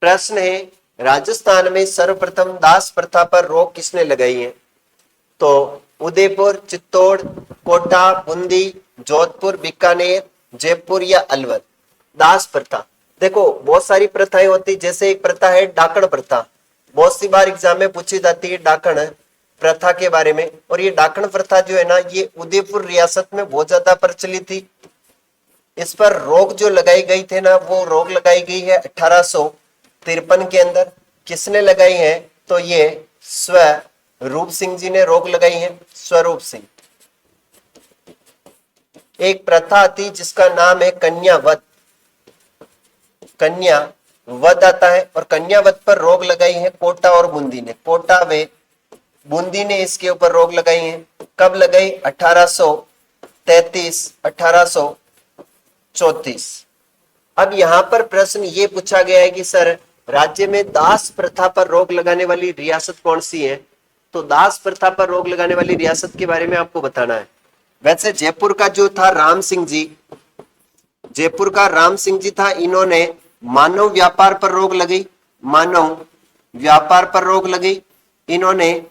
प्रश्न है, राजस्थान में सर्वप्रथम दास प्रथा पर रोक किसने लगाई है? तो उदयपुर, चित्तौड़, कोटा, बूंदी, जोधपुर, बीकानेर, जयपुर या अलवर। दास प्रथा, देखो बहुत सारी प्रथाएं होती, जैसे एक प्रथा है डाकण प्रथा, बहुत सी बार एग्जाम में पूछी जाती है डाकण प्रथा के बारे में। और ये डाकण प्रथा जो है ना, ये उदयपुर रियासत में बहुत ज्यादा प्रचलित थी। इस पर रोक जो लगाई गई थी ना, वो रोक लगाई गई है 1853 के अंदर। किसने लगाई है? तो ये स्वरूप सिंह जी ने रोक लगाई है, स्वरूप सिंह। एक प्रथा थी जिसका नाम है कन्यावध, कन्यावध आता है, और कन्यावध पर रोक लगाई है कोटा और बूंदी ने। कोटा व बूंदी ने इसके ऊपर रोक लगाई है। कब लगाई? 1833, 1834। अब यहां पर प्रश्न ये पूछा गया है कि सर राज्य में दास प्रथा पर रोक लगाने वाली रियासत कौन सी है? तो दास प्रथा पर रोक लगाने वाली रियासत के बारे में आपको बताना है। वैसे जयपुर का जो था राम सिंह जी, जयपुर का राम सिंह जी था, इन्होंने मानव व्यापार पर रोक लगाई, मानव व्यापार पर रोक लगाई। इन्होंने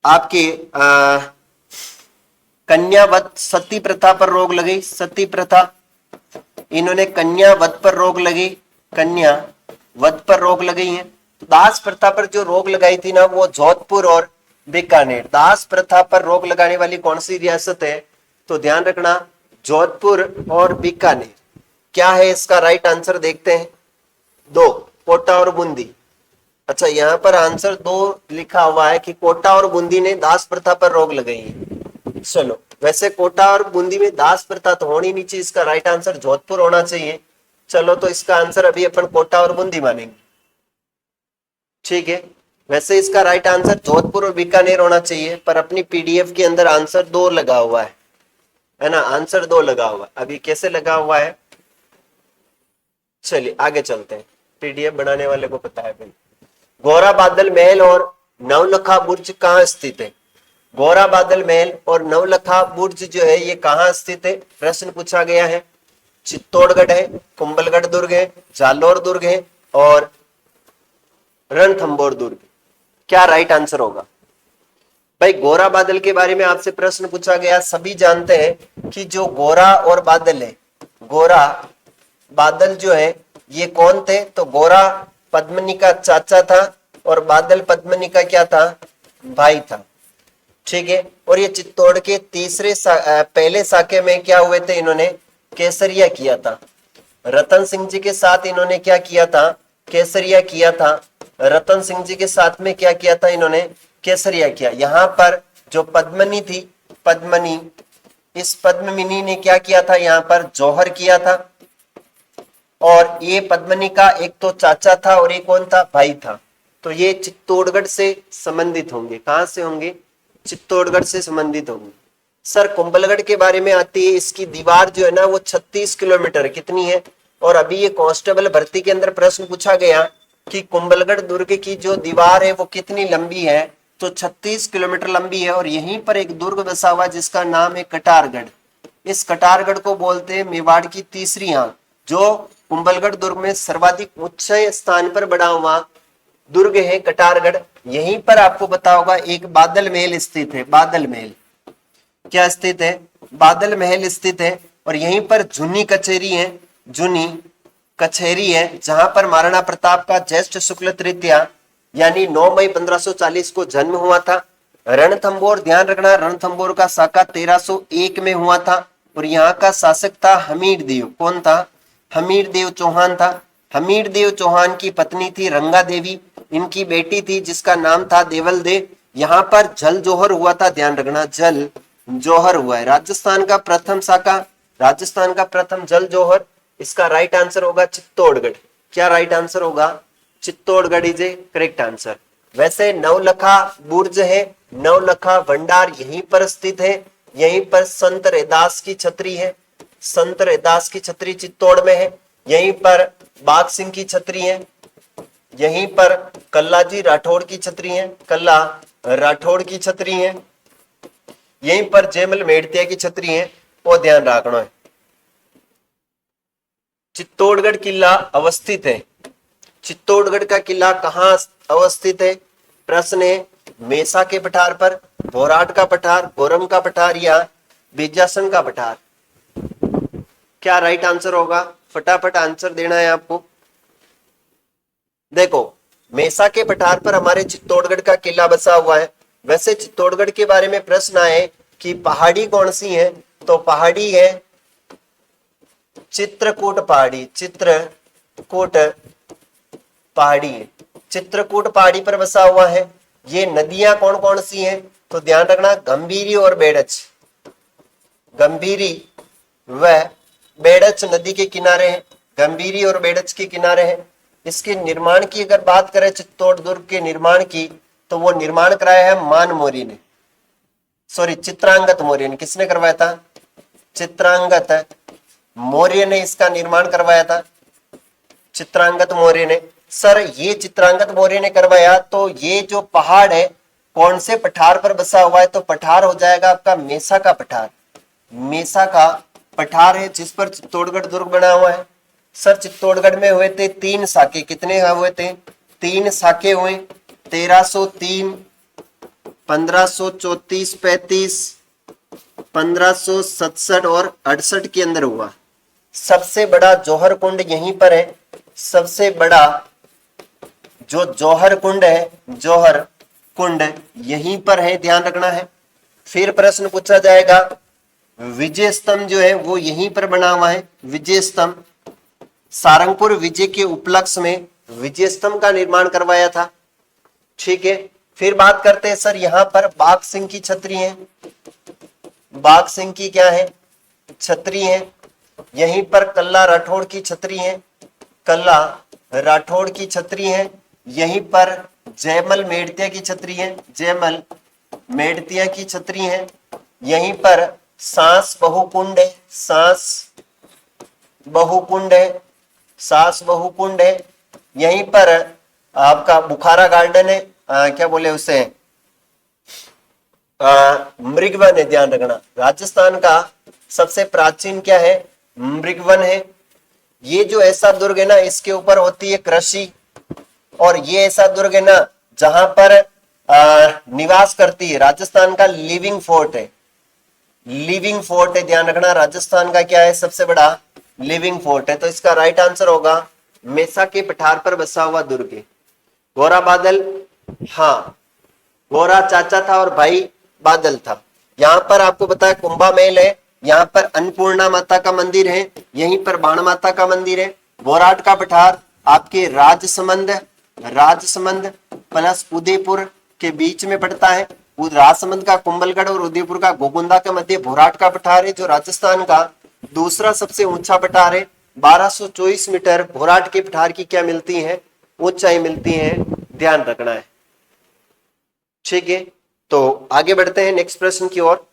आपके कन्यावध सती प्रथा पर रोक लगाई, सती प्रथा। इन्होंने कन्यावध पर रोक लगाई, कन्यावध पर रोक लगाई है। तो दास प्रथा पर जो रोक लगाई थी ना, वो जोधपुर और बीकानेर। दास प्रथा पर रोक लगाने वाली कौन सी रियासत है? तो ध्यान रखना, जोधपुर और बीकानेर। क्या है इसका राइट आंसर? देखते हैं। दो, कोटा और बूंदी। अच्छा, यहाँ पर आंसर दो लिखा हुआ है कि कोटा और बूंदी ने दास प्रथा पर रोक लगाई है। चलो, वैसे कोटा और बूंदी में दास प्रथा तो होनी नहीं चाहिए, इसका राइट आंसर जोधपुर होना चाहिए। चलो, तो इसका आंसर अभी अपन कोटा और बूंदी मानेंगे, ठीक है। वैसे इसका राइट आंसर जोधपुर और बीकानेर होना चाहिए, पर अपनी पीडीएफ के अंदर आंसर दो लगा हुआ है ना, आंसर दो लगा हुआ है। अभी कैसे लगा हुआ है, चलिए आगे चलते हैं, पीडीएफ बनाने वाले को पता है भाई। गौरा बादल महल और नवलखा बुर्ज कहाँ स्थित है? गौरा बादल महल और नवलखा बुर्ज जो है ये कहाँ स्थित है? प्रश्न पूछा गया है। चित्तौड़गढ़ है, कुंभलगढ़ दुर्ग है, जालोर दुर्ग है और रणथंभौर दुर्ग। क्या राइट आंसर होगा? भाई गोरा बादल के बारे में आपसे प्रश्न पूछा गया। सभी जानते हैं कि जो गोरा और बादल है, गोरा बादल जो है ये कौन थे? तो गोरा पद्मिनी का चाचा था और बादल पद्मिनी का क्या था? भाई था, ठीक है। और ये चित्तौड़ के पहले साके में क्या हुए थे? इन्होंने केसरिया किया था। रतन सिंह जी के साथ इन्होंने क्या किया था? केसरिया किया था। रतन सिंह जी के साथ में क्या किया था? इन्होंने केसरिया किया। यहाँ पर जो पद्मिनी थी, पद्मिनी, इस पद्मिनी ने क्या किया था? यहाँ पर जौहर किया था। और ये पद्मिनी का एक तो चाचा था और एक कौन था? भाई था। तो ये चित्तौड़गढ़ से संबंधित होंगे। कहां से होंगे? चित्तौड़गढ़ से संबंधित होंगे। सर कुंभलगढ़ के बारे में आती है, इसकी दीवार जो है ना वो 36 किलोमीटर कितनी है? और अभी ये कांस्टेबल भर्ती के अंदर प्रश्न पूछा गया कि कुंभलगढ़ दुर्ग की जो दीवार है वो कितनी लंबी है? तो 36 किलोमीटर लंबी है। और यहीं पर एक दुर्ग बसा हुआ जिसका नाम है कटारगढ़। इस कटारगढ़ को बोलते हैं मेवाड़ की तीसरी आंख। जो कुंभलगढ़ दुर्ग में सर्वाधिक ऊंचे स्थान पर बना हुआ दुर्ग है कटारगढ़। यहीं पर आपको पता होगा एक बादल महल स्थित है। बादल महल क्या स्थित है? बादल महल स्थित है। और यहीं पर जूनी कचहरी है, जूनी कचहरी है, जहां पर महाराणा प्रताप का ज्येष्ठ शुक्ल तृतीया यानी 9 मई 1540 को जन्म हुआ था। रणथंभौर, ध्यान रखना, रणथंभौर का साका 1301 में हुआ था। और यहाँ का शासक था हमीर देव। कौन था? हमीर देव चौहान था। हमीर देव चौहान की पत्नी थी रंगा देवी, इनकी बेटी थी जिसका नाम था देवल देव। यहाँ पर जल जोहर हुआ था, ध्यान रखना, जल जोहर हुआ है। राजस्थान का प्रथम साका, राजस्थान का प्रथम जल जोहर। इसका राइट आंसर होगा चित्तौड़गढ़। क्या राइट आंसर होगा? Chittorgarh is A correct answer. वैसे नवलखा बुर्ज है, नवलखा भंडार यहीं पर स्थित है। यहीं पर संत रैदास की छतरी है, संत रैदास की छतरी चित्तौड़ में है। यहीं पर बाग सिंह की छतरी है। यहीं पर कल्लाजी राठौड़ की छतरी है, कल्ला राठौड़ की छतरी है। यहीं पर जयमल मेड़तिया की छतरी है। वो ध्यान रखना है। चित्तौड़गढ़ किला अवस्थित है, चित्तौड़गढ़ का किला कहाँ अवस्थित है? प्रश्न है मेसा के पठार पर, भोराट का पठार, गोरम का पठार या बीजासन का पठार। क्या राइट आंसर होगा? फटाफट आंसर देना है आपको। देखो मेसा के पठार पर हमारे चित्तौड़गढ़ का किला बसा हुआ है। वैसे चित्तौड़गढ़ के बारे में प्रश्न आए कि पहाड़ी कौन सी है, तो पहाड़ी है चित्रकूट पहाड़ी। चित्रकूट पहाड़ी है, चित्रकूट पहाड़ी पर बसा हुआ है। ये नदियां कौन कौन सी हैं, तो ध्यान रखना गंभीरी और बेड़च। गंभीरी व बेड़च नदी के किनारे हैं, गंभीरी और बेड़च के किनारे हैं। इसके निर्माण की अगर बात करें चित्तौड़ दुर्ग के निर्माण की, तो वो निर्माण कराया है मान मौर्य ने, सॉरी चित्रांगत मौर्य ने। किसने करवाया था? चित्रांगत मौर्य ने इसका निर्माण करवाया था, चित्रांगत मौर्य ने। सर ये चित्रांगत मौर्य ने करवाया, तो ये जो पहाड़ है कौन से पठार पर बसा हुआ है, तो पठार हो जाएगा आपका मेसा का पठार। मेसा का पठार है जिस पर चित्तौड़गढ़ दुर्ग बना हुआ है। सर चित्तौड़गढ़ में हुए थे 3 साके, कितने हुए थे? 3 साके हुए, 1303, 1534, 35, 1567 और 68 के अंदर हुआ। सबसे बड़ा जौहर कुंड यहीं पर है। सबसे बड़ा जो जौहर कुंड है, जौहर कुंड यहीं पर है, ध्यान रखना है। फिर प्रश्न पूछा जाएगा विजय स्तंभ जो है वो यहीं पर बना हुआ है। विजय स्तंभ सारंगपुर विजय के उपलक्ष्य में विजय स्तंभ का निर्माण करवाया था। ठीक है, फिर बात करते हैं सर यहां पर बाघ सिंह की छतरी है। बाघ सिंह की क्या है? छतरी है। यहीं पर कल्ला राठौड़ की छतरी है, कल्ला राठौड़ की छतरी है। यहीं पर जयमल मेड़तिया की छतरी है, जयमल मेड़तिया की छतरी है। यहीं पर सांस बहुकुंड है, सांस बहुकुंड है, सांस बहुकुंड है। यहीं पर आपका बुखारा गार्डन है, क्या बोले उसे, मृगवन है, ध्यान रखना। राजस्थान का सबसे प्राचीन क्या है? मृगवन है। ये जो ऐसा दुर्ग है ना, इसके ऊपर होती है कृषि, और ये ऐसा दुर्ग है ना जहां पर निवास करती है। राजस्थान का लिविंग फोर्ट है, लिविंग फोर्ट है, ध्यान रखना। राजस्थान का क्या है? सबसे बड़ा लिविंग फोर्ट है। तो इसका राइट आंसर होगा मेसा के पठार पर बसा हुआ दुर्ग है। गोरा बादल, हाँ गोरा चाचा था और भाई बादल था। यहाँ पर आपको बताया कुंभा महल है, यहाँ पर अन्नपूर्णा माता का मंदिर है, यहीं पर बाण माता का मंदिर है। बोराट का पठार आपके राजसमंद प्लस उदयपुर के बीच में पड़ता है। राजसमंद का कुंभलगढ़ और उदयपुर का गोगुंदा के मध्य भोराट का पठार है, जो राजस्थान का दूसरा सबसे ऊंचा पठार है। 1224 मीटर भोराट के पठार की क्या मिलती है? ऊंचाई मिलती है, ध्यान रखना है। ठीक है, तो आगे बढ़ते हैं नेक्स्ट प्रश्न की ओर।